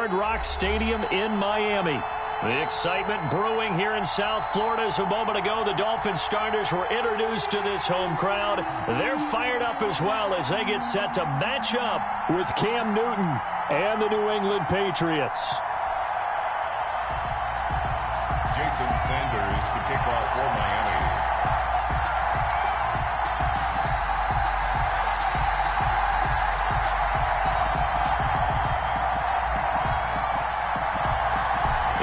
Hard Rock Stadium in Miami. The excitement brewing here in South Florida as a moment ago the Dolphins starters were introduced to this home crowd. They're fired up as well as they get set to match up with Cam Newton and the New England Patriots. Jason Sanders to kick off for Miami.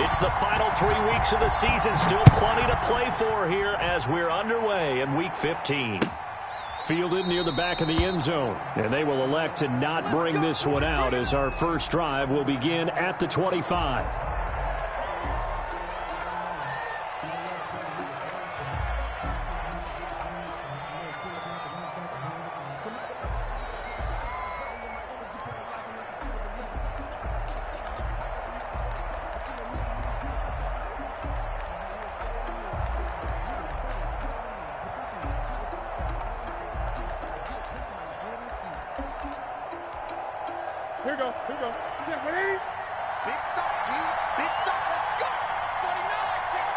It's the final 3 weeks of the season. Still plenty to play for here as we're underway in Week 15. Fielded near the back of the end zone. And they will elect to not bring this one out as our first drive will begin at the 25. Here we go. Yeah, ready? Big stop, dude. Big stop. Let's go. 49, check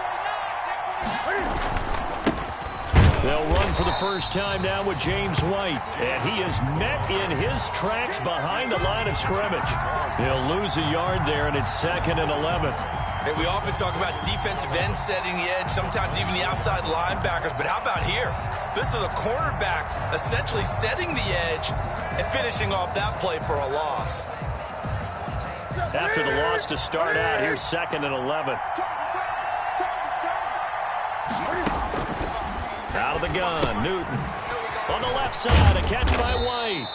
49. They'll run for the first time now with James White. And he is met in his tracks behind the line of scrimmage. He'll lose a yard there, and it's 2nd and 11. Hey, we often talk about defensive ends setting the edge, sometimes even the outside linebackers. But how about here? This is a cornerback essentially setting the edge and finishing off that play for a loss. After the loss to start out, here's 2nd and 11. Out of the gun, Newton. On the left side, a catch by White.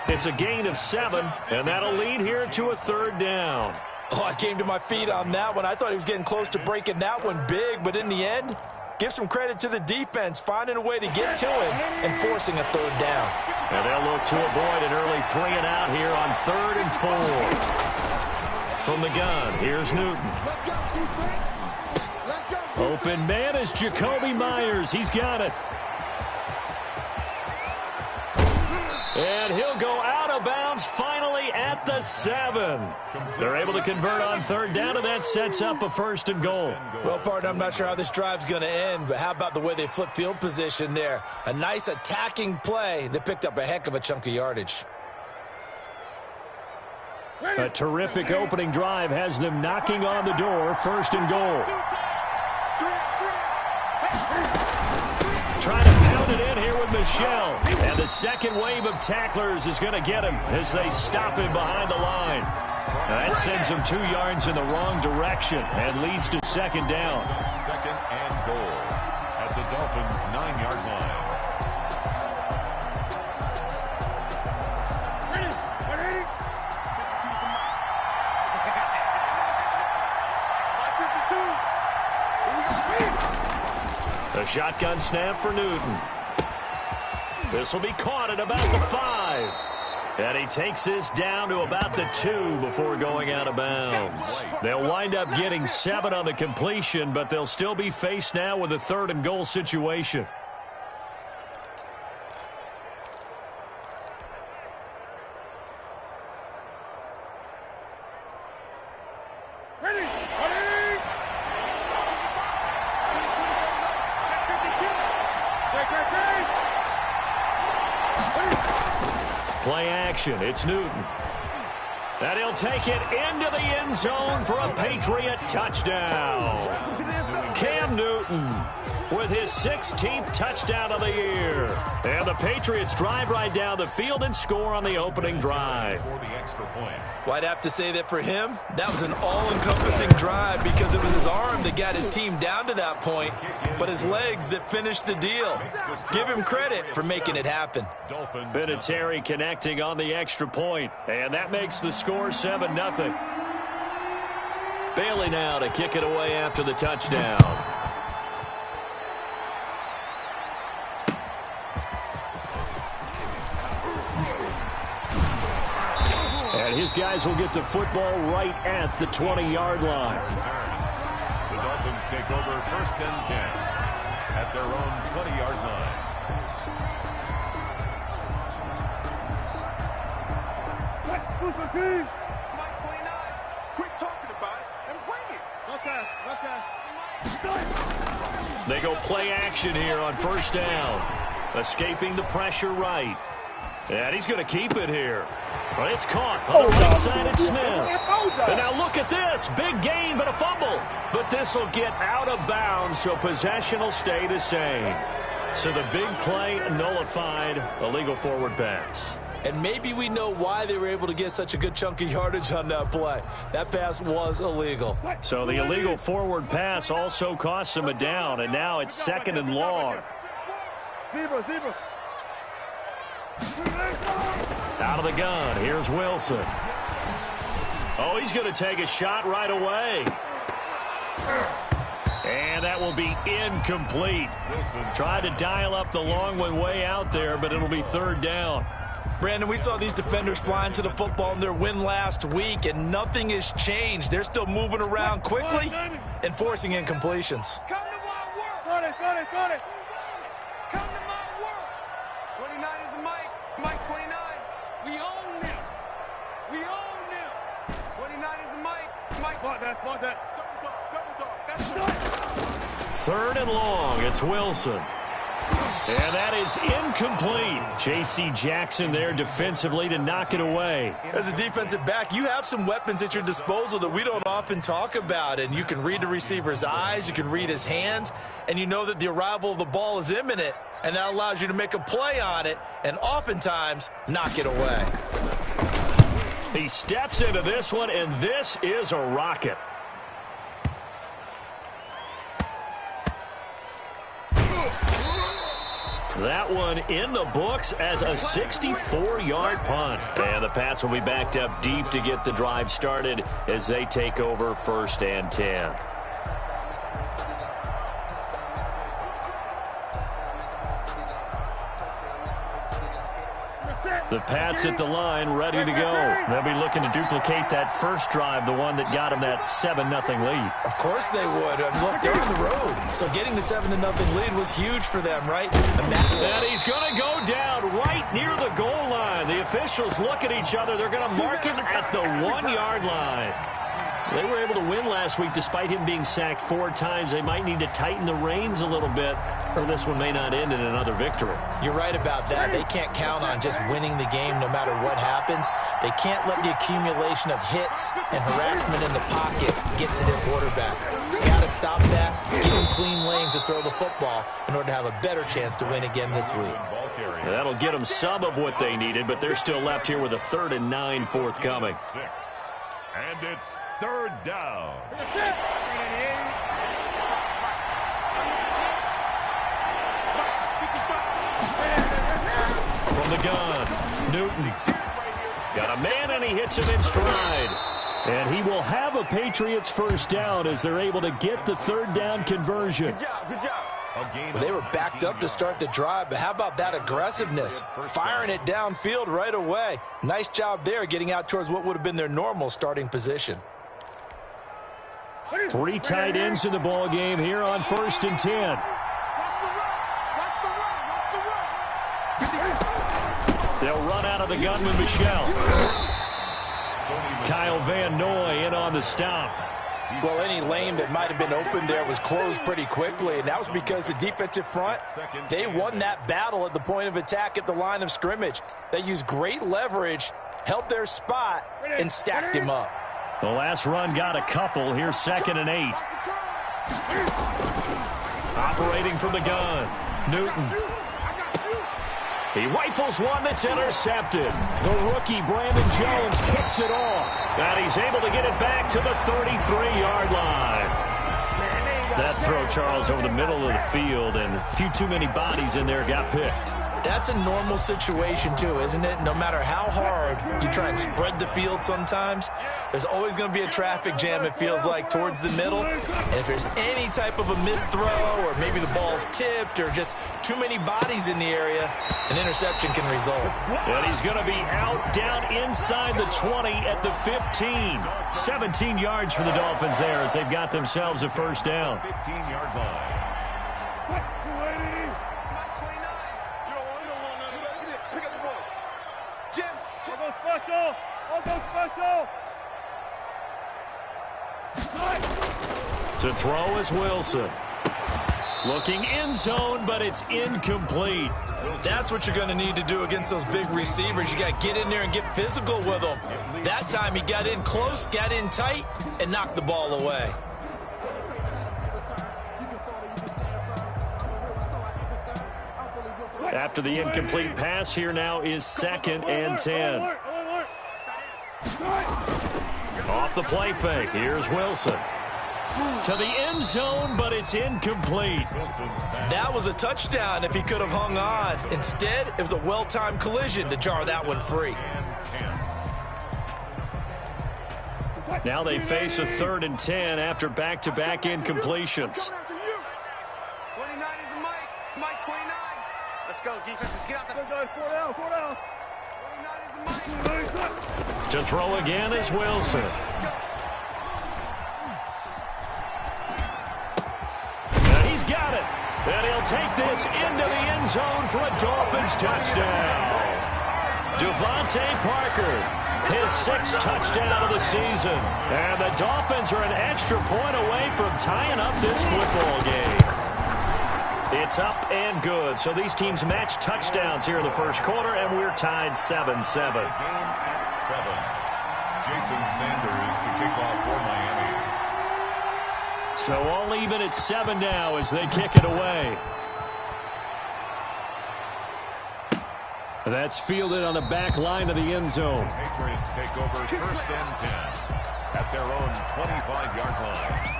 It's a gain of 7, and that'll lead here to a 3rd down. Oh, I came to my feet on that one. I thought he was getting close to breaking that one big, but in the end, give some credit to the defense, finding a way to get to him and forcing a 3rd down. And they'll look to avoid an early 3 and out here on 3rd and 4. From the gun, here's Newton. Open man is Jacoby Myers. He's got it. And he'll go out of bounds finally at the 7. They're able to convert on 3rd down, and that sets up a 1st and goal. Well, partner, I'm not sure how this drive's going to end, but how about the way they flip field position there? A nice attacking play that picked up a heck of a chunk of yardage. A terrific opening drive has them knocking on the door, 1st and goal. Trying to pound it in here with Michelle. And the second wave of tacklers is going to get him as they stop him behind the line. That sends him 2 yards in the wrong direction and leads to 2nd down. 2nd and goal at the Dolphins' 9-yard line. Ready? A shotgun snap for Newton. This will be caught at about the 5. And he takes this down to about the 2 before going out of bounds. They'll wind up getting 7 on the completion, but they'll still be faced now with a 3rd and goal situation. Ready? Play action. It's Newton. And he'll take it into the end zone for a Patriot touchdown. Cam Newton with his 16th touchdown of the year. And the Patriots drive right down the field and score on the opening drive. For the extra point. Well, I'd have to say that for him, that was an all-encompassing drive because it was his arm that got his team down to that point, but his legs that finished the deal. Give him credit for making it happen. Vinatieri connecting on the extra point, and that makes the score 7-0. Bailey now to kick it away after the touchdown. And his guys will get the football right at the 20-yard line. The Dolphins take over 1st and 10 at their own 20-yard line. Let's move the team. They go play action here on first down. Escaping the pressure right. And he's going to keep it here. But it's caught on the right side at Smith. And now look at this. Big gain, but a fumble. But this will get out of bounds, so possession will stay the same. So the big play nullified, illegal forward pass. And maybe we know why they were able to get such a good chunk of yardage on that play. That pass was illegal. So the illegal forward pass also cost them a down, and now it's 2nd and long. Out of the gun, here's Wilson. Oh, he's going to take a shot right away. And that will be incomplete. Tried to dial up the long one way out there, but it'll be 3rd down. Brandon, we saw these defenders flying to the football in their win last week, and nothing has changed. They're still moving around quickly and forcing incompletions. Come to my work. Got it. Come to my work. 29 is Mike. Mike 29. We own them. 29 is Mike. Mike. Block that. Double dog. That's good. 3rd and long. It's Wilson. And that is incomplete. J.C. Jackson there defensively to knock it away. As a defensive back, you have some weapons at your disposal that we don't often talk about. And you can read the receiver's eyes, you can read his hands, and you know that the arrival of the ball is imminent. And that allows you to make a play on it and oftentimes knock it away. He steps into this one, and this is a rocket. That one in the books as a 64-yard punt. And the Pats will be backed up deep to get the drive started as they take over 1st and 10. The Pats at the line, ready to go. They'll be looking to duplicate that first drive, the one that got them that 7-0 lead. Of course they would. And look, they're on the road. So getting the 7-0 lead was huge for them, right? And he's going to go down right near the goal line. The officials look at each other. They're going to mark him at the 1-yard line. They were able to win last week despite him being sacked 4 times. They might need to tighten the reins a little bit, or this one may not end in another victory. You're right about that. They can't count on just winning the game no matter what happens. They can't let the accumulation of hits and harassment in the pocket get to their quarterback. Got to stop that, give them clean lanes to throw the football in order to have a better chance to win again this week. That'll get them some of what they needed, but they're still left here with a 3rd and 9 forthcoming. And it's 3rd down. From the gun, Newton. Got a man, and he hits him in stride. And he will have a Patriots 1st down as they're able to get the 3rd down conversion. Good job. Well, they were backed up to start the drive, but how about that aggressiveness? Firing it downfield right away. Nice job there getting out towards what would have been their normal starting position. 3 tight ends in the ball game here on 1st and 10. They'll run out of the gun with Michelle. Kyle Van Noy in on the stop. Well, any lane that might have been open there was closed pretty quickly, and that was because the defensive front, they won that battle at the point of attack at the line of scrimmage. They used great leverage, held their spot, and stacked him up. The last run got a couple. Here's 2nd and 8. Operating from the gun, Newton. He rifles one that's intercepted. The rookie, Brandon Jones, picks it off. And he's able to get it back to the 33-yard line. That throw, Charles, over the middle of the field, and a few too many bodies in there got picked. That's a normal situation, too, isn't it? No matter how hard you try and spread the field sometimes, there's always going to be a traffic jam, it feels like, towards the middle. And if there's any type of a missed throw, or maybe the ball's tipped, or just too many bodies in the area, an interception can result. And he's going to be out down inside the 20 at the 15. 17 yards for the Dolphins there as they've got themselves a 1st down. 15-yard line. I'll go special! To throw is Wilson. Looking end zone, but it's incomplete. That's what you're going to need to do against those big receivers. You got to get in there and get physical with them. That time he got in close, got in tight, and knocked the ball away. After the incomplete pass, here now is 2nd and 10. Off the play fake. Here's Wilson. To the end zone, but it's incomplete. That was a touchdown if he could have hung on. Instead, it was a well-timed collision to jar that one free. Now they face a 3rd and 10 after back-to-back incompletions. 29 is the Mike. Mike 29. Let's go, defense. Let's get out the... 4 down. 29 is the Mike. To throw again is Wilson. And he's got it. And he'll take this into the end zone for a Dolphins touchdown. Devontae Parker, his 6th touchdown of the season. And the Dolphins are an extra point away from tying up this football game. It's up and good. So these teams match touchdowns here in the first quarter, and we're tied 7-7. Game at 7. Jason Sanders to kick off for Miami. So all even at 7 now as they kick it away. That's fielded on the back line of the end zone. Patriots take over 1st and 10 at their own 25-yard line.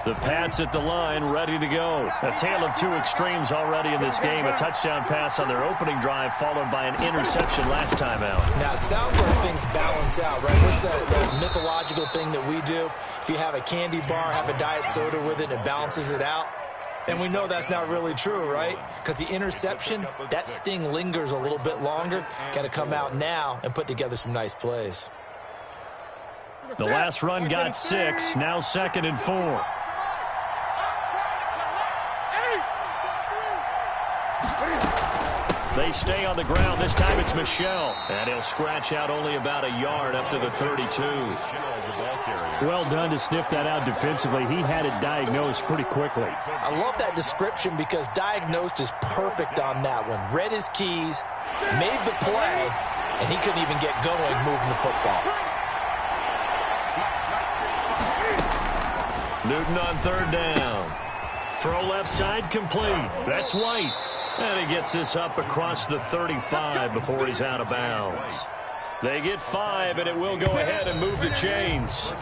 The Pats at the line, ready to go. A tale of two extremes already in this game. A touchdown pass on their opening drive, followed by an interception last time out. Now, it sounds like things balance out, right? What's that mythological thing that we do? If you have a candy bar, have a diet soda with it, it balances it out. And we know that's not really true, right? Because the interception, that sting lingers a little bit longer. Got to come out now and put together some nice plays. The last run got 6, now 2nd and 4. They stay on the ground. This time it's Michel. And he'll scratch out only about a yard up to the 32. Well done to sniff that out defensively. He had it diagnosed pretty quickly. I love that description because diagnosed is perfect on that one. Read his keys, made the play, and he couldn't even get going moving the football. Newton on 3rd down. Throw left side complete. That's White. And he gets this up across the 35 before he's out of bounds. They get 5, and it will go ahead and move the chains.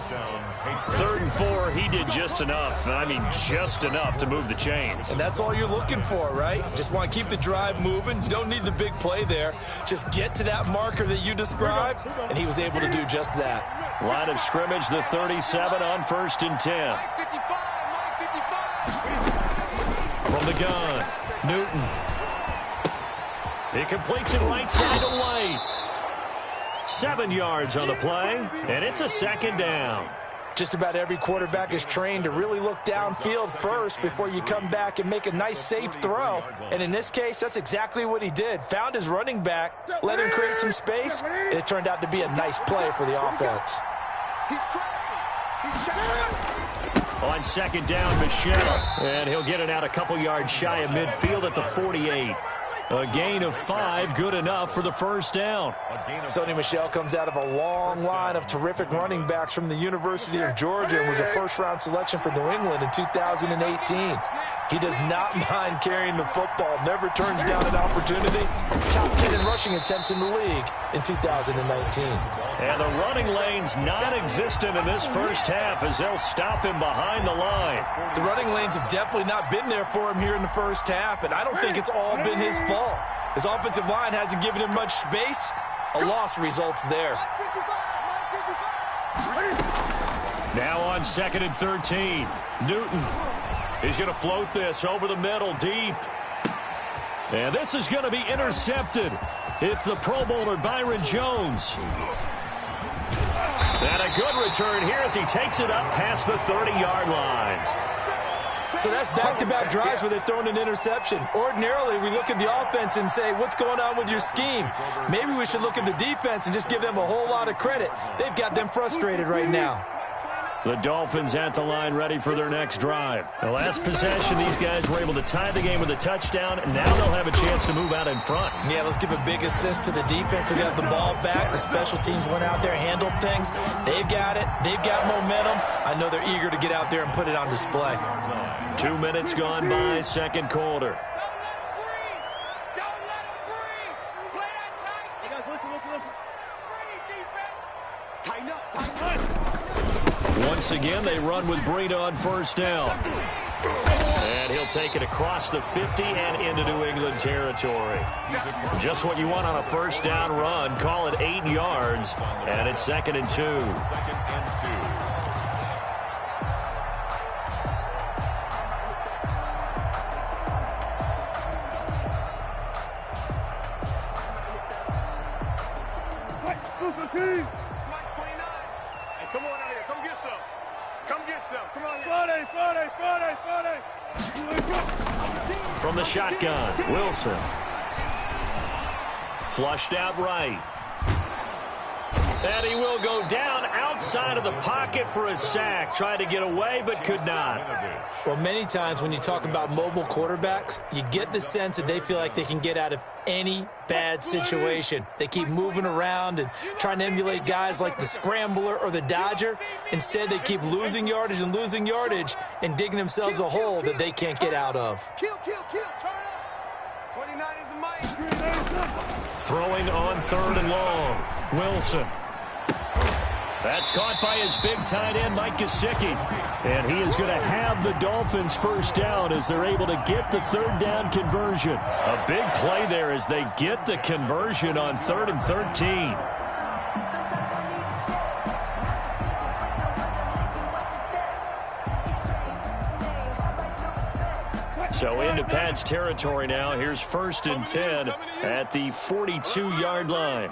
3rd and 4, he did just enough. I mean, just enough to move the chains. And that's all you're looking for, right? Just want to keep the drive moving. You don't need the big play there. Just get to that marker that you described, and he was able to do just that. Line of scrimmage, the 37 on 1st and 10. From the gun, Newton. He completes it right side to White. 7 yards on the play, and it's a 2nd down. Just about every quarterback is trained to really look downfield first before you come back and make a nice, safe throw. And in this case, that's exactly what he did. Found his running back, let him create some space, and it turned out to be a nice play for the offense. On 2nd down, Michel, and he'll get it out a couple yards shy of midfield at the 48. A gain of 5, good enough for the 1st down. Sony Michel comes out of a long line of terrific running backs from the University of Georgia and was a first-round selection for New England in 2018. He does not mind carrying the football, never turns down an opportunity. Top 10 in rushing attempts in the league in 2019. And the running lane's non-existent in this first half as they'll stop him behind the line. The running lanes have definitely not been there for him here in the first half, and I don't think it's all been his fault. His offensive line hasn't given him much space. A loss results there. Now on 2nd and 13, Newton. He's going to float this over the middle deep. And this is going to be intercepted. It's the Pro Bowler Byron Jones. And a good return here as he takes it up past the 30-yard line. So that's back-to-back drives where they've thrown an interception. Ordinarily, we look at the offense and say, what's going on with your scheme? Maybe we should look at the defense and just give them a whole lot of credit. They've got them frustrated right now. The Dolphins at the line ready for their next drive. The last possession, these guys were able to tie the game with a touchdown, and now they'll have a chance to move out in front. Yeah, let's give a big assist to the defense who got the ball back. The special teams went out there, handled things. They've got it. They've got momentum. I know they're eager to get out there and put it on display. 2 minutes gone by, second quarter. Once again, they run with Breida on first down. And he'll take it across the 50 and into New England territory. Just what you want on a first down run. Call it 8 yards, and it's 2nd and 2. 2nd and 2. Come on out here. Come get some. Come get some. Come on. Friday. From the shotgun, Wilson. Flushed out right. And he will go down outside of the pocket for a sack. Tried to get away, but could not. Well, many times when you talk about mobile quarterbacks, you get the sense that they feel like they can get out of any bad situation. They keep moving around and trying to emulate guys like the scrambler or the dodger. Instead, they keep losing yardage and digging themselves a hole that they can't get out of. Kill. Turn up. 29 is the mic. Throwing on 3rd and long. Wilson. That's caught by his big tight end, Mike Gesicki. And he is going to have the Dolphins first down as they're able to get the 3rd down conversion. A big play there as they get the conversion on 3rd and 13. So into Pat's territory now. Here's 1st and 10 at the 42-yard line.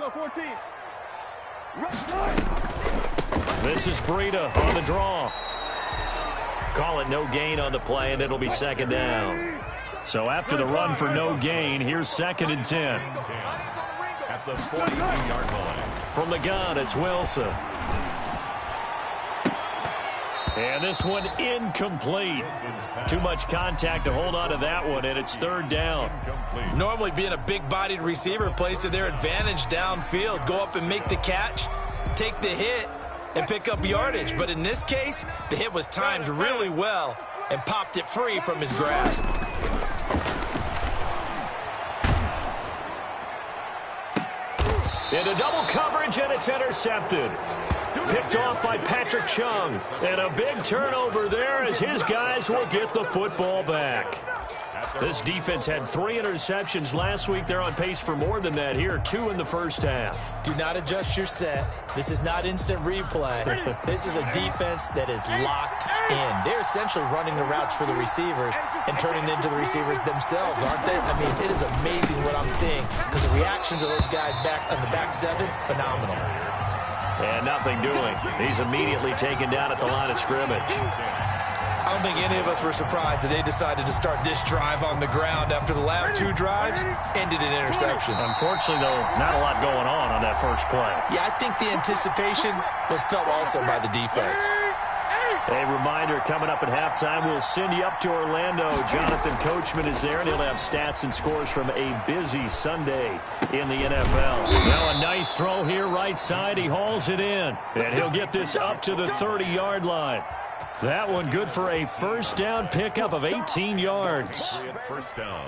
This is Breida on the draw. Call it no gain on the play, and it'll be 2nd down. So after the run for no gain, here's 2nd and 10. At the 42-yard line. From the gun, it's Wilson. And this one incomplete. Too much contact to hold on to that one, and it's 3rd down. Normally being a big-bodied receiver plays to their advantage downfield. Go up and make the catch, take the hit, and pick up yardage. But in this case, the hit was timed really well and popped it free from his grasp. Into double coverage, and it's intercepted. Picked off by Patrick Chung. And a big turnover there as his guys will get the football back. This defense had 3 interceptions last week. They're on pace for more than that here. 2 in the first half. Do not adjust your set. This is not instant replay. This is a defense that is locked in. They're essentially running the routes for the receivers and turning into the receivers themselves, aren't they? I mean, it is amazing what I'm seeing because the reactions of those guys back on the back 7, phenomenal. And nothing doing. He's immediately taken down at the line of scrimmage. I don't think any of us were surprised that they decided to start this drive on the ground after the last 2 drives ended in interceptions. Unfortunately, though, not a lot going on that first play. Yeah, I think the anticipation was felt also by the defense. A reminder, coming up at halftime, we'll send you up to Orlando. Jonathan Coachman is there, and he'll have stats and scores from a busy Sunday in the NFL. Now a nice throw here, right side. He hauls it in, and he'll get this up to the 30-yard line. That one good for a first down pickup of 18 yards. First down.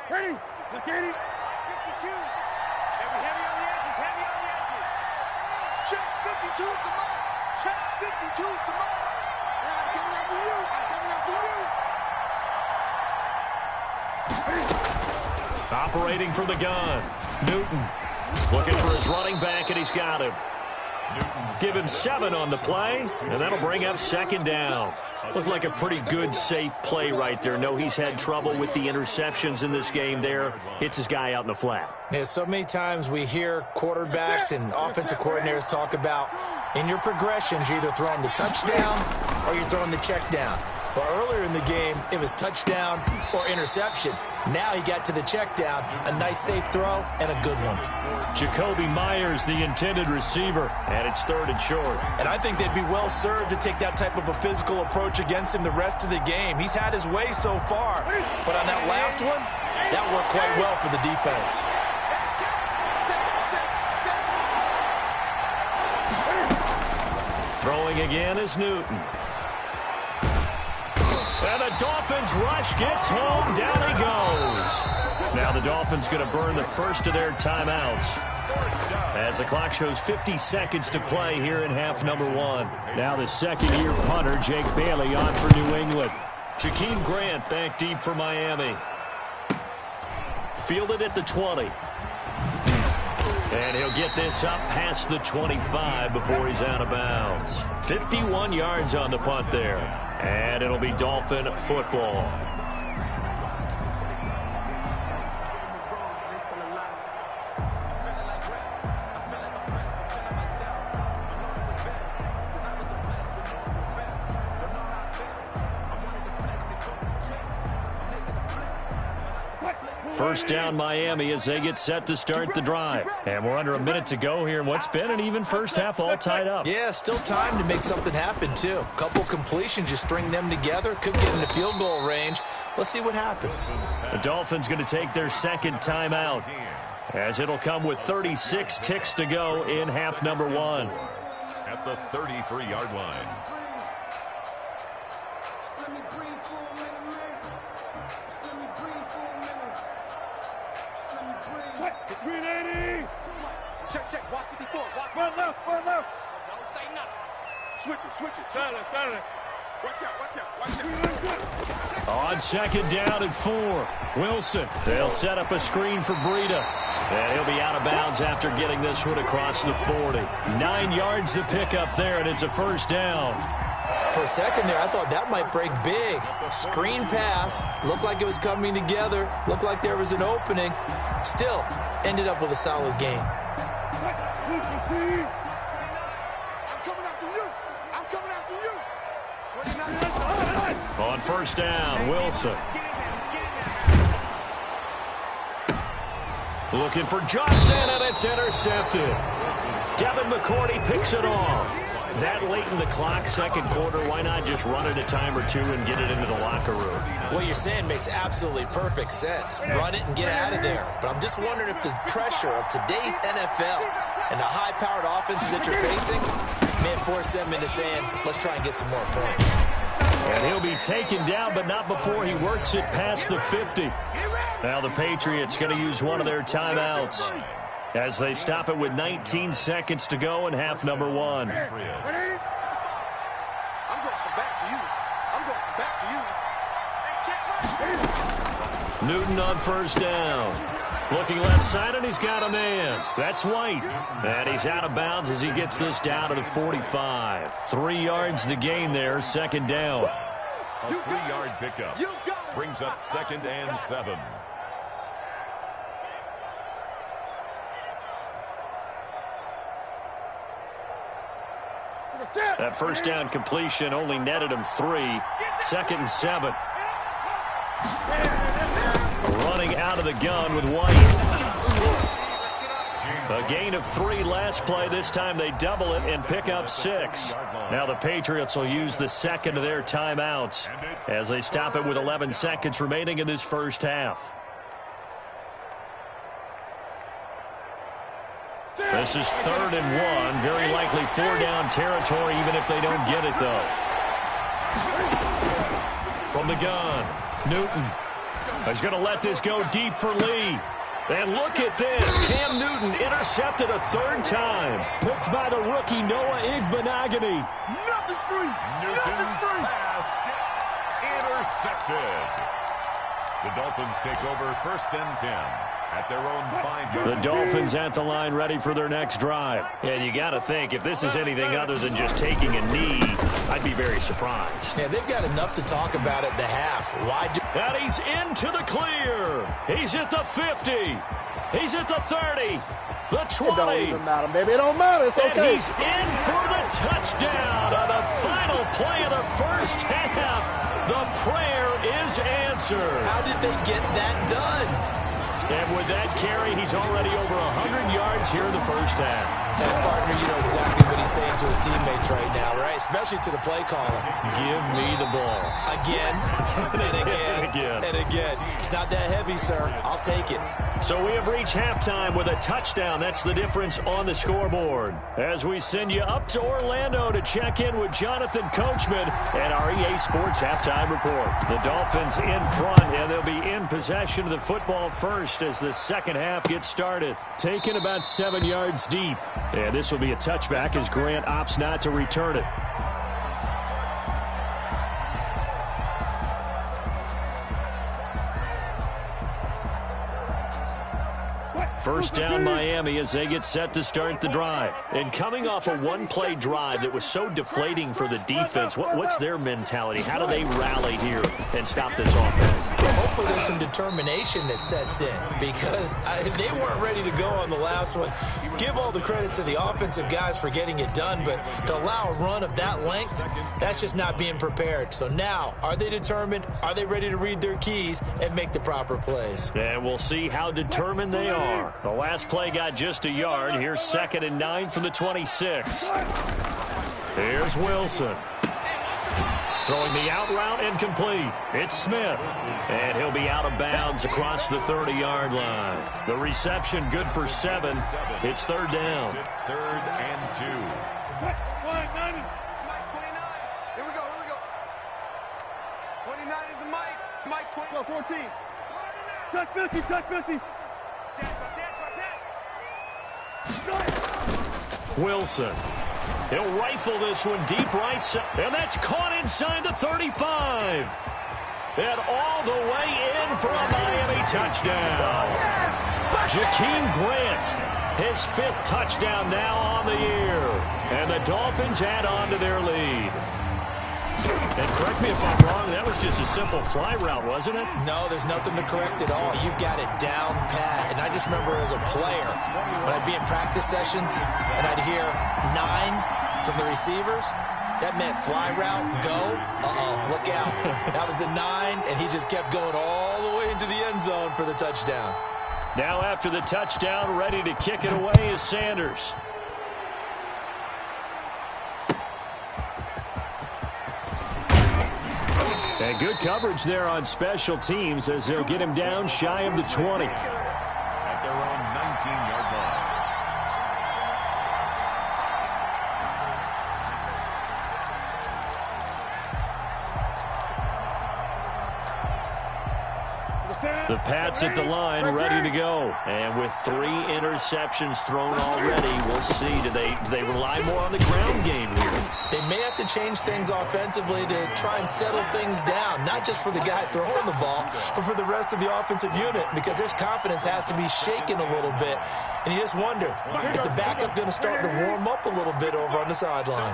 Ready? Security. 52. Heavy on the edges. Check 52 is the mark. Check 52 is the mark. And I'm coming up to you. Operating from the gun. Newton looking for his running back, and he's got him. Give him 7 on the play, and that'll bring up 2nd down. Looked like a pretty good, safe play right there. No, he's had trouble with the interceptions in this game there. Hits his guy out in the flat. Yeah, so many times we hear quarterbacks and offensive coordinators talk about in your progressions, you're either throwing the touchdown or you're throwing the check down. But earlier in the game, it was touchdown or interception. Now he got to the check down, a nice safe throw, and a good one. Jacoby Myers, the intended receiver, and it's 3rd and short. And I think they'd be well served to take that type of a physical approach against him the rest of the game. He's had his way so far, but on that last one, that worked quite well for the defense. Throwing again is Newton. And the Dolphins rush, gets home, down he goes. Now the Dolphins going to burn the first of their timeouts as the clock shows 50 seconds to play here in half number 1. Now the second-year punter, Jake Bailey, on for New England. Jakeem Grant back deep for Miami. Fielded at the 20. And he'll get this up past the 25 before he's out of bounds. 51 yards on the punt there. And it'll be Dolphin football. First down Miami as they get set to start the drive. And we're under a minute to go here in what's been an even first half, all tied up. Yeah, still time to make something happen, too. A couple completions, you string them together, could get into field goal range. Let's see what happens. The Dolphins going to take their second timeout as it'll come with 36 ticks to go in half number 1. At the 33-yard line. Check. Watch 54. One left. Don't say nothing. Switch it. Silent. Watch out. On second down and 4. Wilson. They'll set up a screen for Breida. And he'll be out of bounds after getting this one across the 40. 9 yards to pick up there, and it's a first down. For a second there, I thought that might break big. Screen pass. Looked like it was coming together. Looked like there was an opening. Still, ended up with a solid game. I'm coming after you. On first down, Wilson. Looking for Johnson, and it's intercepted. Devin McCourty picks it off. That late in the clock, second quarter, why not just run it a time or two and get it into the locker room? What you're saying makes absolutely perfect sense. Run it and get out of there. But I'm just wondering if the pressure of today's NFL and the high-powered offenses that you're facing may force them into saying, let's try and get some more points. And he'll be taken down, but not before he works it past the 50. Now the Patriots going to use one of their timeouts as they stop it with 19 seconds to go in half number 1. I'm going back to you. Newton on first down. Looking left side, and he's got a man. That's White. And he's out of bounds as he gets this down to the 45. 3 yards the gain there, second down. A 3-yard pickup brings up 2nd and 7. That first down completion only netted him 3. 2nd and 7. Running out of the gun with White. A gain of 3 last play. This time they double it and pick up 6. Now the Patriots will use the second of their timeouts as they stop it with 11 seconds remaining in this first half. This is 3rd and 1. Very likely 4-down territory even if they don't get it, though. From the gun, Newton is going to let this go deep for Lee. And look at this. Cam Newton intercepted a 3rd time. Picked by the rookie Noah Igbenogany. Nothing's free. Newton's pass intercepted. The Dolphins take over 1st and 10 At their own 5-yard The line. Dolphins at the line ready for their next drive. And you got to think, if this is anything other than just taking a knee, I'd be very surprised. Yeah, they've got enough to talk about at the half. Why do... And he's into the clear. He's at the 50. He's at the 30. The 20. It don't even matter, baby. It don't matter. It's okay. And he's in for the touchdown on the final play of the first half. The prayer is answered. How did they get that done? And with that carry, he's already over 100 yards here in the first half. And partner, you know exactly what he's saying to his teammates right now, right? Especially to the play caller. Give me the ball. Again, and again, and again. It's not that heavy, sir. I'll take it. So we have reached halftime with a touchdown. That's the difference on the scoreboard. As we send you up to Orlando to check in with Jonathan Coachman and our EA Sports Halftime Report. The Dolphins in front, and they'll be in possession of the football first as the second half gets started. Taken about 7 yards deep. And this will be a touchback as Grant opts not to return it. First down Miami as they get set to start the drive. And coming off a one-play drive that was so deflating for the defense, what's their mentality? How do they rally here and stop this offense? Hopefully there's some determination that sets in because they weren't ready to go on the last one. Give all the credit to the offensive guys for getting it done, but to allow a run of that length, that's just not being prepared. So now, are they determined? Are they ready to read their keys and make the proper plays? And we'll see how determined they are. The last play got just a yard. Here's 2nd and 9 from the 26. Here's Wilson. Throwing the out route incomplete. It's Smith. And he'll be out of bounds across the 30-yard line. The reception good for 7. It's 3rd down. 3rd and 2. Mike 29. Here we go. 29 is the Mike. Mike 14. Touch 50, touch 50. Wilson. He'll rifle this one deep right side. And that's caught inside the 35. And all the way in for a Miami touchdown. Jakeem Grant, his 5th touchdown now on the year. And the Dolphins add on to their lead. And correct me if I'm wrong, that was just a simple fly route, wasn't it? No, there's nothing to correct at all. You've got it down pat. And I just remember as a player, when I'd be in practice sessions and I'd hear 9 from the receivers, that meant fly route, go. Look out. That was the 9, and he just kept going all the way into the end zone for the touchdown. Now after the touchdown, ready to kick it away is Sanders. And good coverage there on special teams as they'll get him down shy of the 20. At their own 19-yard line. The Pats at the line, ready to go. And with 3 interceptions thrown already, we'll see. Do they rely more on the ground game here? They may have to change things offensively to try and settle things down, not just for the guy throwing the ball, but for the rest of the offensive unit, because their confidence has to be shaken a little bit. And you just wonder, is the backup going to start to warm up a little bit over on the sideline?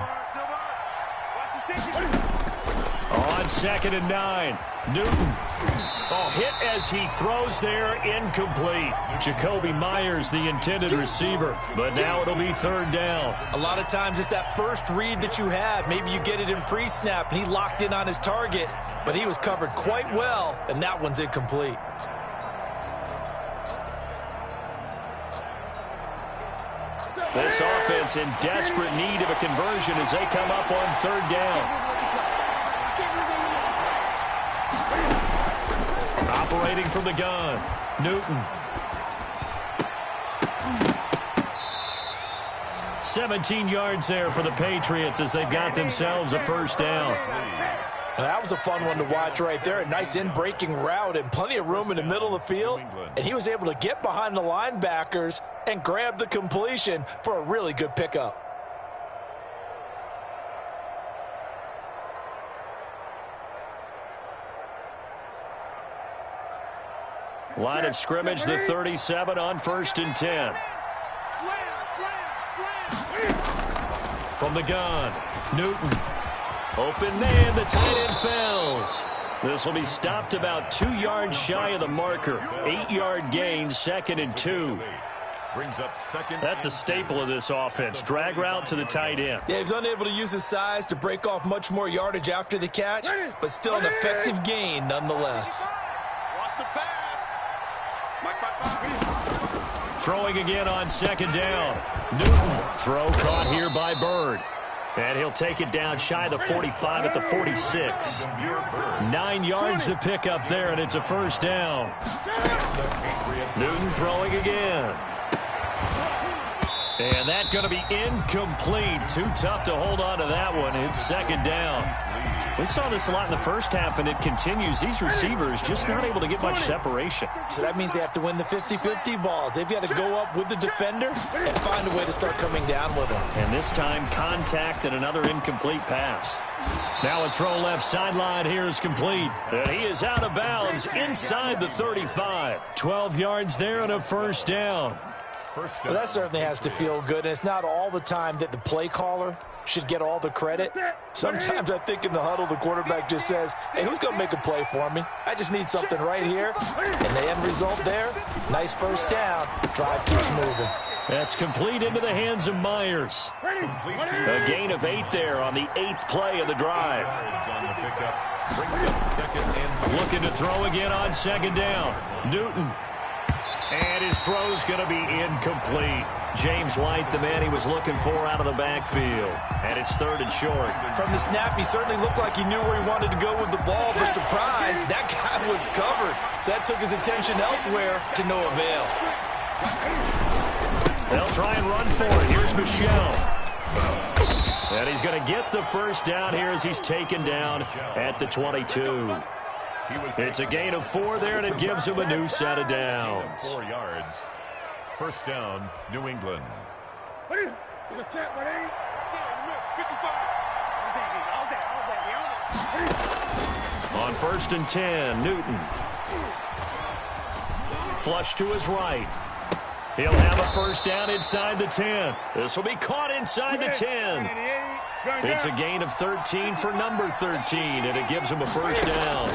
On 2nd and 9, Newton. Hit as he throws there, incomplete. Jacoby Myers, the intended receiver, but now it'll be 3rd down. A lot of times it's that first read that you have. Maybe you get it in pre-snap, and he locked in on his target, but he was covered quite well, and that one's incomplete. This offense in desperate need of a conversion as they come up on 3rd down. Operating from the gun, Newton. 17 yards there for the Patriots as they've got themselves a 1st down. And that was a fun one to watch right there. A nice in-breaking route and plenty of room in the middle of the field. And he was able to get behind the linebackers and grab the completion for a really good pickup. Line of scrimmage, the 37 on 1st and 10. From the gun, Newton. Open man, the tight end fails. This will be stopped about 2 yards shy of the marker. 8-yard gain, 2nd and 2. Brings up second. That's a staple of this offense. Drag route to the tight end. Yeah, he was unable to use his size to break off much more yardage after the catch, but still an effective gain nonetheless. Watch the pass. Throwing again on 2nd down. Newton. Throw caught here by Bird. And he'll take it down shy of the 45 at the 46. 9 yards to pick up there, and it's a 1st down. Newton throwing again. And that's going to be incomplete. Too tough to hold on to that one. It's 2nd down. We saw this a lot in the first half, and it continues. These receivers just not able to get much separation. So that means they have to win the 50-50 balls. They've got to go up with the defender and find a way to start coming down with them. And this time, contact and another incomplete pass. Now a throw left sideline here is complete. And he is out of bounds inside the 35. 12 yards there and a 1st down. Well, that certainly has to feel good, and it's not all the time that the play caller should get all the credit. Sometimes I think in the huddle, the quarterback just says, hey, who's going to make a play for me? I just need something right here. And the end result there, nice 1st down. Drive keeps moving. That's complete into the hands of Myers. A gain of 8 there on the 8th play of the drive. Looking to throw again on 2nd down. Newton. And his throw's going to be incomplete. James White, the man he was looking for out of the backfield. And it's 3rd and short. From the snap, he certainly looked like he knew where he wanted to go with the ball, but surprise, that guy was covered. So that took his attention elsewhere to no avail. They'll try and run for it. Here's Michelle. And he's going to get the 1st down here as he's taken down at the 22. It's a gain of 4 there, and it gives him a new set of downs. 4 yards. 1st down, New England. On 1st and 10, Newton. Flush to his right. He'll have a 1st down inside the 10. This will be caught inside the 10. It's a gain of 13 for number 13, and it gives him a 1st down.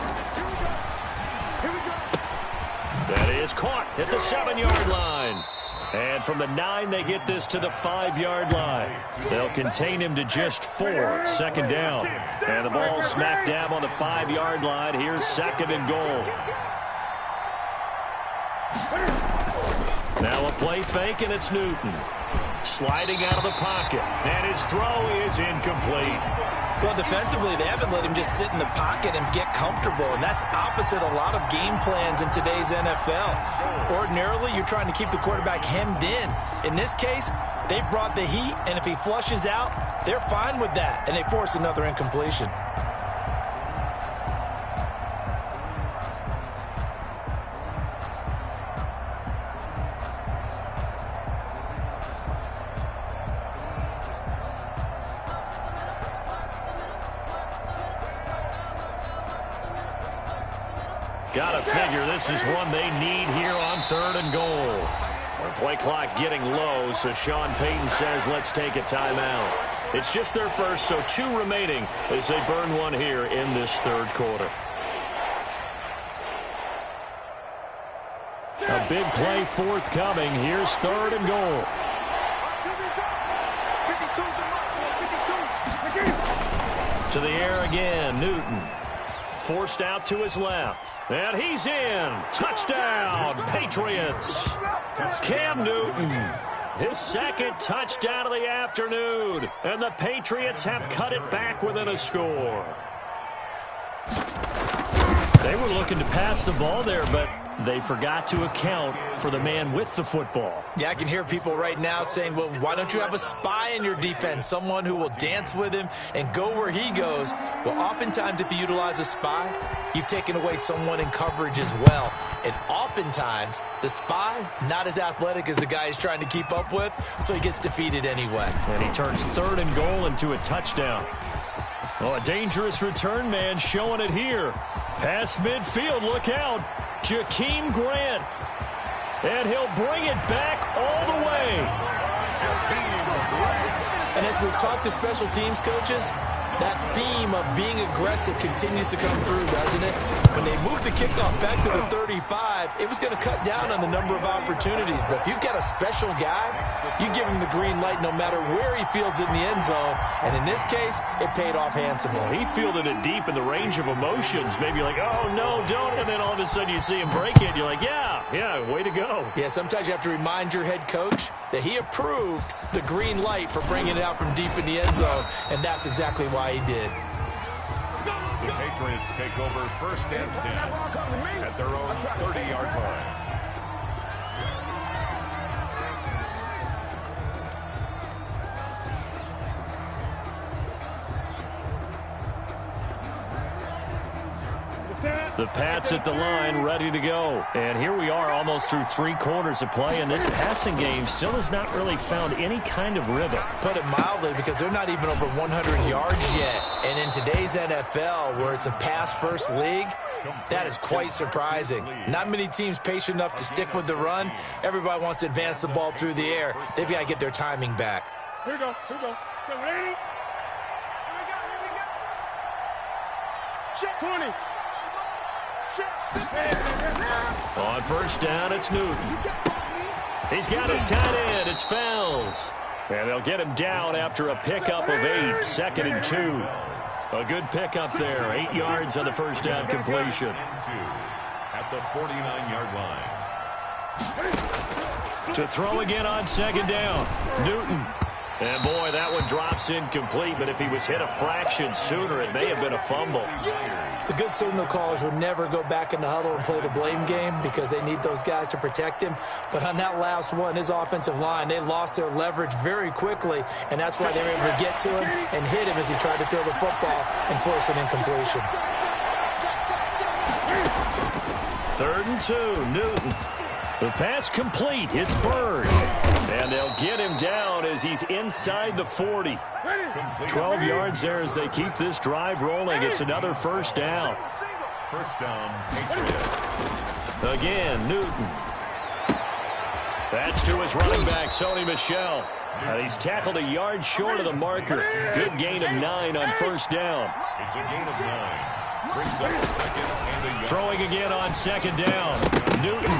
That is caught at the 7-yard line. And from the 9, they get this to the 5-yard line. They'll contain him to just 4, 2nd down. And the ball smack dab on the 5-yard line. Here's 2nd and goal. Now a play fake, and it's Newton. Sliding out of the pocket. And his throw is incomplete. Well, defensively, they haven't let him just sit in the pocket and get comfortable, and that's opposite a lot of game plans in today's NFL. Ordinarily, you're trying to keep the quarterback hemmed in. In this case, they brought the heat, and if he flushes out, they're fine with that, and they force another incompletion. Gotta figure this is one they need here on 3rd and goal. Our play clock getting low, so Sean Payton says let's take a timeout. It's just their first, so 2 remaining as they burn one here in this 3rd quarter. A big play forthcoming. Here's 3rd and goal. To the air again, Newton. Forced out to his left. And he's in. Touchdown, Patriots. Cam Newton, his 2nd touchdown of the afternoon. And the Patriots have cut it back within a score. They were looking to pass the ball there, but they forgot to account for the man with the football. Yeah, I can hear people right now saying, well, why don't you have a spy in your defense, someone who will dance with him and go where he goes? Well, oftentimes if you utilize a spy, you've taken away someone in coverage as well. And oftentimes, the spy, not as athletic as the guy he's trying to keep up with, so he gets defeated anyway. And he turns 3rd and goal into a touchdown. Oh, a dangerous return man showing it here. Past midfield, look out. Jakeem Grant. And he'll bring it back all the way. And as we've talked to special teams coaches, that theme of being aggressive continues to come through, doesn't it? When they moved the kickoff back to the 35, it was going to cut down on the number of opportunities. But if you've got a special guy, you give him the green light no matter where he fields it in the end zone. And in this case, it paid off handsomely. He fielded it deep in the range of emotions. Maybe like, oh, no, don't. And then all of a sudden you see him break it. You're like, yeah, way to go. Yeah, sometimes you have to remind your head coach that he approved the green light for bringing it out from deep in the end zone. And that's exactly why he did. The Patriots take over 1st and 10 at their own 30-yard line. The Pats at the line, ready to go. And here we are almost through 3 quarters of play, and this passing game still has not really found any kind of rhythm. Put it mildly, because they're not even over 100 yards yet. And in today's NFL, where it's a pass-first league, that is quite surprising. Not many teams patient enough to stick with the run. Everybody wants to advance the ball through the air. They've got to get their timing back. Here we go. Here we go. Here we go. Check 20. On 1st down, it's Newton. He's got his tight end. It's Fells. And they'll get him down after a pickup of 8. 2nd and 2. A good pickup there. 8 yards on the 1st down completion. At the 49-yard line. To throw again on 2nd down. Newton. And, boy, that one drops incomplete. But if he was hit a fraction sooner, it may have been a fumble. The good signal callers would never go back in the huddle and play the blame game because they need those guys to protect him. But on that last one, his offensive line, they lost their leverage very quickly, and that's why they were able to get to him and hit him as he tried to throw the football and force an incompletion. 3rd and 2, Newton. The pass complete. It's Bird. And they'll get him down as he's inside the 40. 12 yards there as they keep this drive rolling. It's another 1st down. 1st down, Patriots. Again, Newton. That's to his running back, Sony Michel. And he's tackled a yard short of the marker. Good gain of 9 on 1st down. It's a gain of 9. Brings up 2nd and a yard. Throwing again on 2nd down. Newton.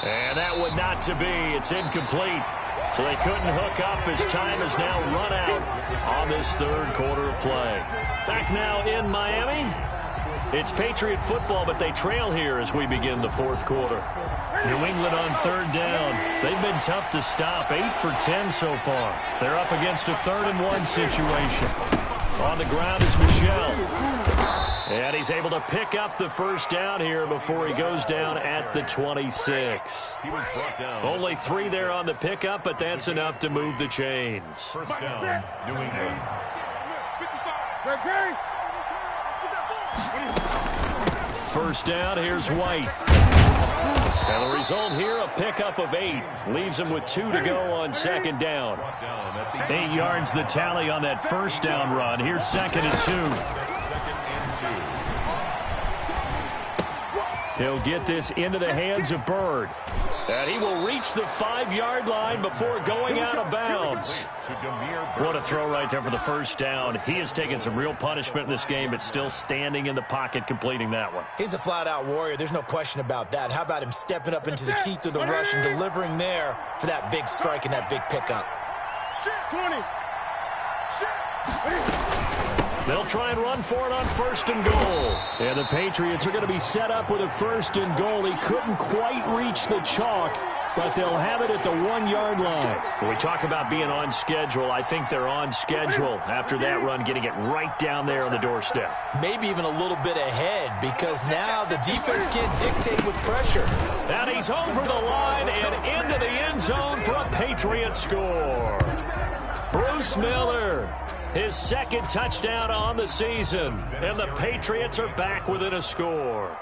And that one not to be. It's incomplete. So they couldn't hook up as time has now run out on this 3rd quarter of play. Back now in Miami. It's Patriot football, but they trail here as we begin the 4th quarter. New England on 3rd down. They've been tough to stop. 8 for 10 so far. They're up against a 3rd and 1 situation. On the ground is Michel. And he's able to pick up the 1st down here before he goes down at the 26. He was brought down. Only 3 there on the pickup, but that's enough to move the chains. 1st down, New England. 1st down, here's White. And the result here, a pickup of 8. Leaves him with 2 to go on 2nd down. 8 yards the tally on that 1st down run. Here's 2nd and 2. He'll get this into the hands of Bird. And he will reach the 5-yard line before going out of bounds. What a throw right there for the 1st down. He has taken some real punishment in this game, but still standing in the pocket completing that one. He's a flat-out warrior. There's no question about that. How about him stepping up into the teeth of the rush and delivering there for that big strike and that big pickup? 20. They'll try and run for it on 1st and goal. And the Patriots are going to be set up with a 1st and goal. He couldn't quite reach the chalk, but they'll have it at the 1-yard line. When we talk about being on schedule, I think they're on schedule after that run, getting it right down there on the doorstep. Maybe even a little bit ahead, because now the defense can't dictate with pressure. And he's over the line and into the end zone for a Patriot score. Bruce Miller. His 2nd touchdown on the season. And the Patriots are back within a score.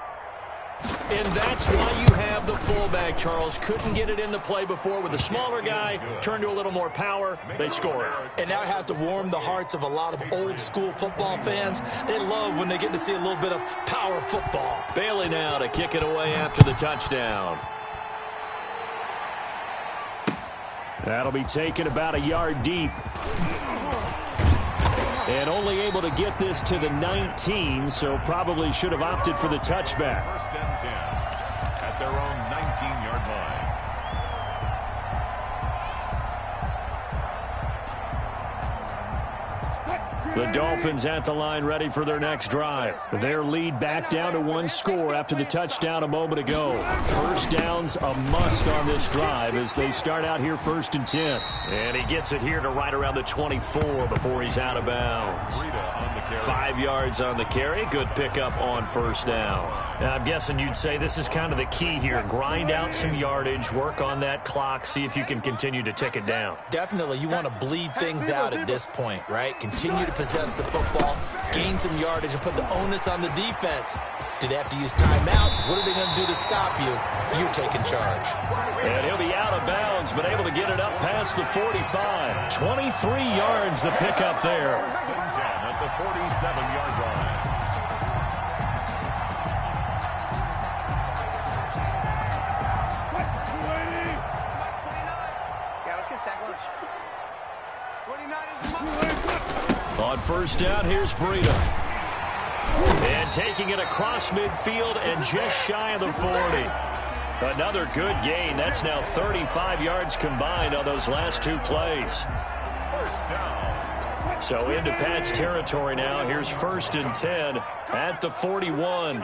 And that's why you have the fullback, Charles. Couldn't get it into play before with the smaller guy. Turned to a little more power. They score. And that has to warm the hearts of a lot of old-school football fans. They love when they get to see a little bit of power football. Bailey now to kick it away after the touchdown. That'll be taken about a yard deep. And only able to get this to the 19, so probably should have opted for the touchback. First and 10 at their own 19-yard line. The Dolphins at the line ready for their next drive. Their lead back down to one score after the touchdown a moment ago. First down's a must on this drive as they start out here 1st and 10. And he gets it here to right around the 24 before he's out of bounds. 5 yards on the carry. Good pickup on first down. Now, I'm guessing you'd say this is kind of the key here. Grind out some yardage, work on that clock, see if you can continue to tick it down. Definitely, you want to bleed things out at this point, right? Continue to possess the football, gain some yardage, and put the onus on the defense. Do they have to use timeouts? What are they going to do to stop you? You're taking charge. And he'll be out of bounds, but able to get it up past the 45. 23 yards the pickup there. First and 10 at the 47-yard line. Yeah, let's get sack lunch. 29 is the On first down, here's Breida. And taking it across midfield and just shy of the 40. Another good gain. That's now 35 yards combined on those last 2 plays. First down. So into Pat's territory now. Here's 1st and 10 at the 41.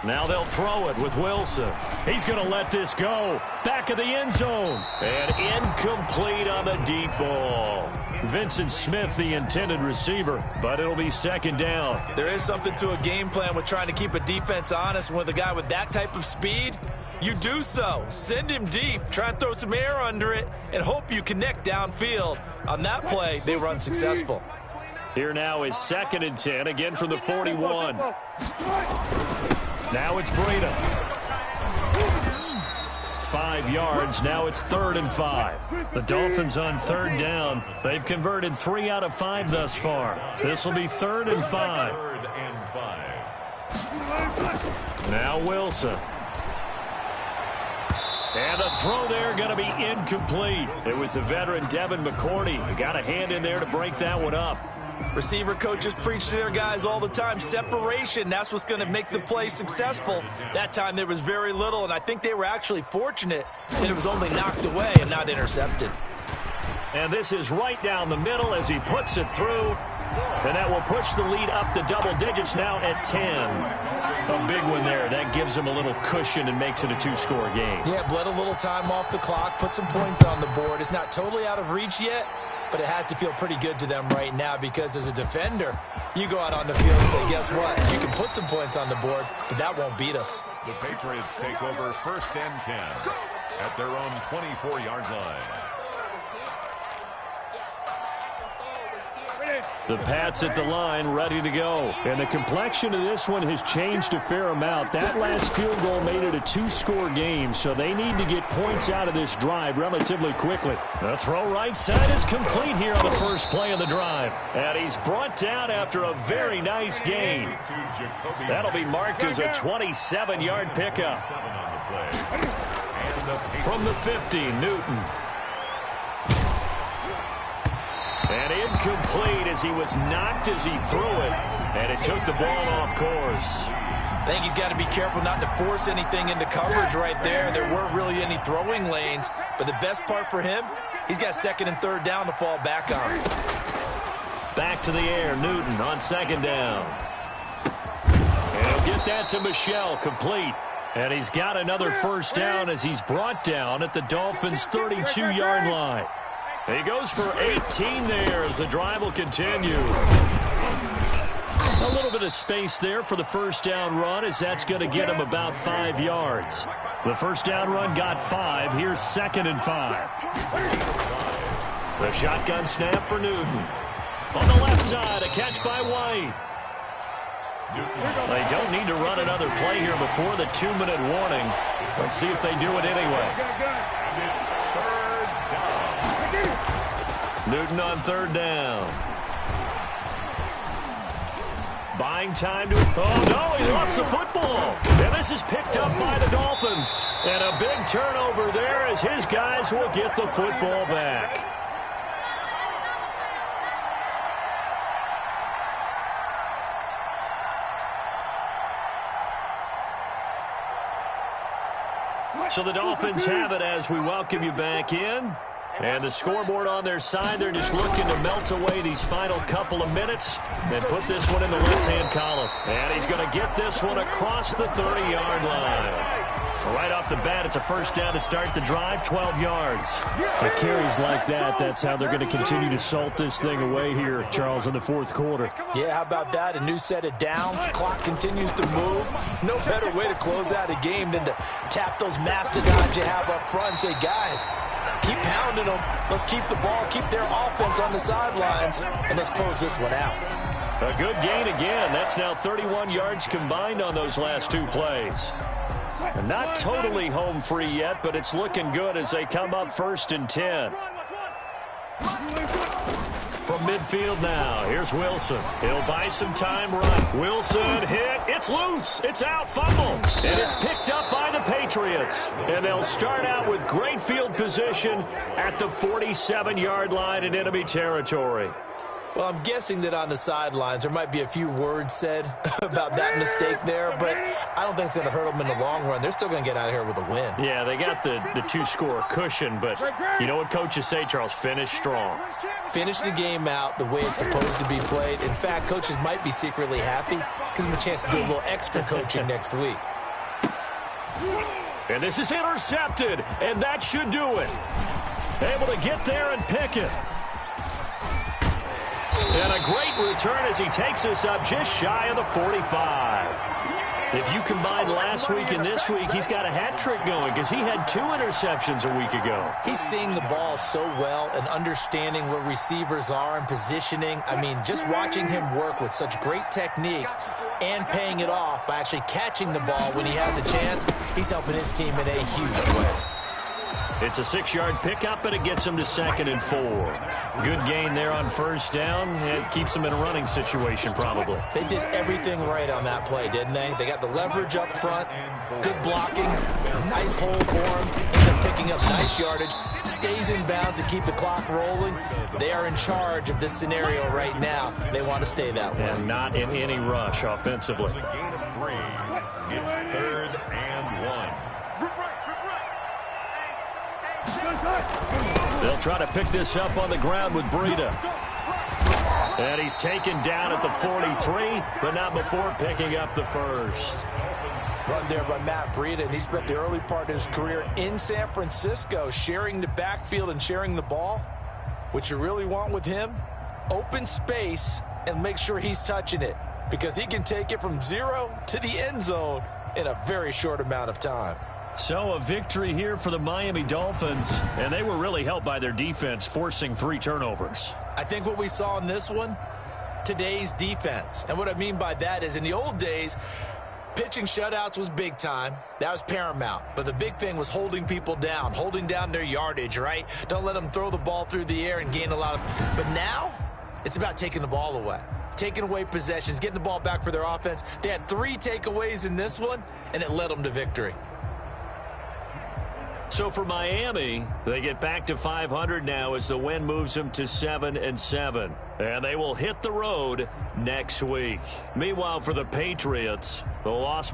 Now they'll throw it with Wilson. He's going to let this go. Back of the end zone. And incomplete on the deep ball. Vincent Smith, the intended receiver, but it'll be 2nd down. There is something to a game plan with trying to keep a defense honest. With a guy with that type of speed, you do so. Send him deep. Try and throw some air under it and hope you connect downfield. On that play, they were unsuccessful. Here now is 2nd and 10, again from the 41. Now it's Breida. 5 yards. Now it's 3rd and 5. The Dolphins on 3rd down. They've converted 3 out of 5 thus far. This will be 3rd and 5. 3rd and 5. Now Wilson. And the throw there going to be incomplete. It was the veteran Devin McCourty who got a hand in there to break that one up. Receiver coaches preach to their guys all the time. Separation, that's what's going to make the play successful. That time there was very little, and I think they were actually fortunate that it was only knocked away and not intercepted. And this is right down the middle as he puts it through. And that will push the lead up to double digits now at 10. A big one there. That gives them a little cushion and makes it a 2-score game. Yeah, bled a little time off the clock, put some points on the board. It's not totally out of reach yet, but it has to feel pretty good to them right now because as a defender, you go out on the field and say, guess what? You can put some points on the board, but that won't beat us. The Patriots take over 1st and 10 at their own 24-yard line. The Pats at the line, ready to go. And the complexion of this one has changed a fair amount. That last field goal made it a 2-score game, so they need to get points out of this drive relatively quickly. The throw right side is complete here on the first play of the drive. And he's brought down after a very nice gain. That'll be marked as a 27-yard pickup. From the 50, Newton. And incomplete as he was knocked as he threw it. And it took the ball off course. I think he's got to be careful not to force anything into coverage right there. There weren't really any throwing lanes. But the best part for him, he's got 2nd and 3rd down to fall back on. Back to the air, Newton on 2nd down. And he'll get that to Michel, complete. And he's got another first down as he's brought down at the Dolphins' 32-yard line. He goes for 18 there as the drive will continue. A little bit of space there for the first down run as that's going to get him about 5 yards. The first down run got 5. Here's 2nd and 5. The shotgun snap for Newton. On the left side, a catch by White. They don't need to run another play here before the 2-minute warning. Let's see if they do it anyway. And it's third down. Newton on third down. Buying time to... Oh, no, he lost the football. And this is picked up by the Dolphins. And a big turnover there as his guys will get the football back. So the Dolphins have it as we welcome you back in. And the scoreboard on their side, they're just looking to melt away these final couple of minutes and put this one in the left-hand column. And he's going to get this one across the 30-yard line. Right off the bat, it's a first down to start the drive, 12 yards. The carries like that, that's how they're going to continue to salt this thing away here, Charles, in the fourth quarter. Yeah, how about that? A new set of downs. Clock continues to move. No better way to close out a game than to tap those mastodons you have up front and say, guys, keep pounding them. Let's keep the ball, keep their offense on the sidelines, and let's close this one out. A good gain again. That's now 31 yards combined on those last two plays. Not totally home free yet, but it's looking good as they come up 1st and 10. From midfield now, here's Wilson. He'll buy some time right. Wilson hit. It's loose. It's out. Fumble. And it's picked up by the Patriots. And they'll start out with great field position at the 47-yard line in enemy territory. Well, I'm guessing that on the sidelines there might be a few words said about that mistake there, but I don't think it's going to hurt them in the long run. They're still going to get out of here with a win. Yeah, they got the two-score cushion, but you know what coaches say, Charles? Finish strong. Finish the game out the way it's supposed to be played. In fact, coaches might be secretly happy because of a chance to do a little extra coaching next week. And this is intercepted, and that should do it. Able to get there and pick it. And a great return as he takes us up just shy of the 45. If you combine last week and this week, he's got a hat trick going because he had 2 interceptions a week ago. He's seeing the ball so well and understanding where receivers are and positioning. I mean, just watching him work with such great technique and paying it off by actually catching the ball when he has a chance, he's helping his team in a huge way. It's a 6-yard pickup, and it gets him to 2nd and 4. Good gain there on first down. It keeps them in a running situation, probably. They did everything right on that play, didn't they? They got the leverage up front, good blocking, nice hole for him, ends up picking up nice yardage, stays in bounds to keep the clock rolling. They are in charge of this scenario right now. They want to stay that way. And not in any rush offensively. It's a gain of 3. It's 3rd and 1. They'll try to pick this up on the ground with Breida. And he's taken down at the 43, but not before picking up the first. Run there by Matt Breida, and he spent the early part of his career in San Francisco sharing the backfield and sharing the ball. What you really want with him, open space and make sure he's touching it because he can take it from 0 to the end zone in a very short amount of time. So a victory here for the Miami Dolphins, and they were really helped by their defense, forcing 3 turnovers. I think what we saw in this one, today's defense. And what I mean by that is in the old days, pitching shutouts was big time. That was paramount. But the big thing was holding people down, holding down their yardage, right? Don't let them throw the ball through the air and gain a lot of... But now, it's about taking the ball away. Taking away possessions, getting the ball back for their offense. They had 3 takeaways in this one, and it led them to victory. So for Miami, they get back to 500 now as the win moves them to 7-7. And they will hit the road next week. Meanwhile, for the Patriots, the loss...